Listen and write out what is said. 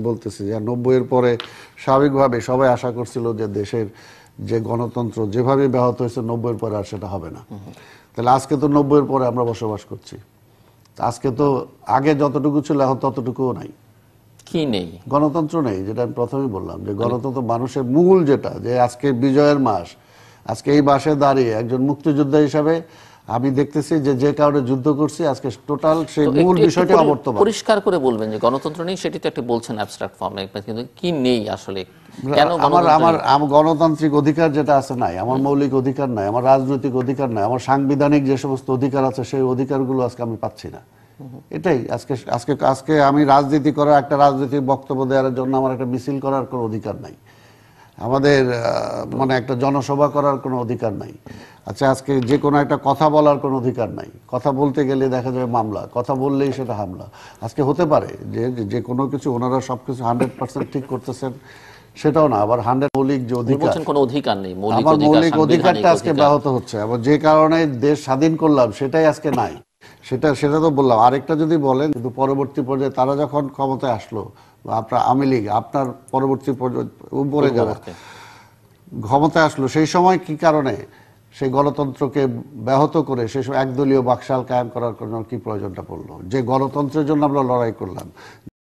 বলতেছি যে 90-এর পরে স্বাভাবিকভাবে সবাই আশা করছিল যে দেশের যে গণতন্ত্র যেভাবে ব্যাহত হয়েছে 90-এর পরে আর সেটা হবে না। তাহলে আজকে তো 90-এর পরে আমরা বসবাস করছি, আজকে তো আগে যতটুকু ছিল এখন ততটুকুও নাই। কি নেই? গণতন্ত্র নেই, যেটা আমি প্রথমেই বললাম যে গণতন্ত্র মানুষের মূল যেটা, যে আজকে বিজয়ের মাস, আজকে এই মাসে দাঁড়িয়ে একজন মুক্তিযোদ্ধা হিসাবে আমি দেখতেছি যে যে কারণে যুদ্ধ করছি আজকে টোটাল সেই মূল বিষয়টি অবর্তমান। পরিষ্কার করে বলবেন যে গণতন্ত্র নেই, সেটি তো একটা বলছেন অ্যাবস্ট্রাক্ট ফর্মে, কিন্তু কি নেই আসলে? কেন আমার গণতান্ত্রিক অধিকার যেটা আছে নাই, আমার মৌলিক অধিকার নাই, আমার রাজনৈতিক অধিকার নাই, আমার সাংবিধানিক যে সমস্ত অধিকার আছে সেই অধিকারগুলো আজকে আমি পাচ্ছি না। এটাই আজকে আজকে আজকে আমি রাজনীতি করার, একটা রাজনৈতিক বক্তব্য দেওয়ার জন্য আমার একটা মিছিল করার কোনো অধিকার নাই, আমাদের মানে একটা জনসভা করার কোনো অধিকার নাই। আচ্ছা, আজকে যে কোনো একটা কথা বলার কোনো অধিকার নাই, কথা বলতে গেলে দেখা যাবে মামলা, কথা বললেই সেটা হামলা। আজকে হতে পারে যে যে কোনো কিছু ওনারা সবকিছু 100% ঠিক করতেছেন, সেটাও না, আবার 100 মৌলিক যে অধিকার, কোনো অধিকার নেই, আমার মৌলিক অধিকারটা আজকে ব্যাহত হচ্ছে। আবার যে কারণে দেশ স্বাধীন করলাম সেটাই আজকে নাই। সেটা তো বললাম। আরেকটা যদি বলেন, কিন্তু পরবর্তী পর্যায়ে তারা যখন ক্ষমতায় আসলো, আপনার আওয়ামী লীগ, আপনার পরবর্তী উপরে যারা ক্ষমতায় আসলো, সেই সময় কি কারণে সেই গণতন্ত্রকে ব্যাহত করে সেই সময় একদলীয় বাকশাল কায়েম করার জন্য কি প্রয়োজনটা পড়লো? যে গণতন্ত্রের জন্য আমরা লড়াই করলাম,